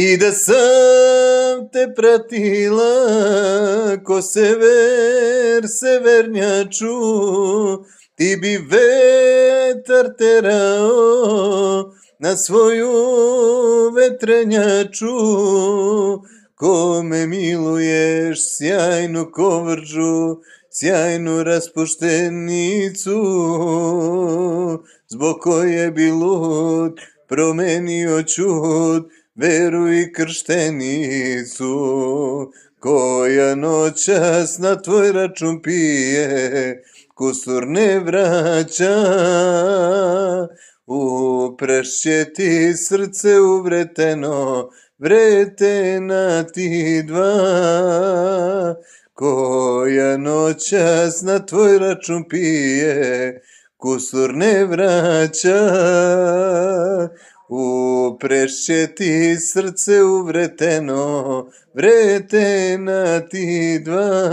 I da sam te pratila ko severnjaču, ti bi vetar terao na svoju vetrenjaču. Ko me miluješ, sjajnu kovrđu, sjajnu raspuštenicu, zbog koje bi lud promenio čud veru i krštenicu. Koja noćas na tvoj račun pije, kusur ne vraća, uprešće ti srce uvreteno, vretena ti dva. Koja noćas na tvoj račun pije, kusur ne vraća, uprešće ti srce uvreteno, vretena ti dva.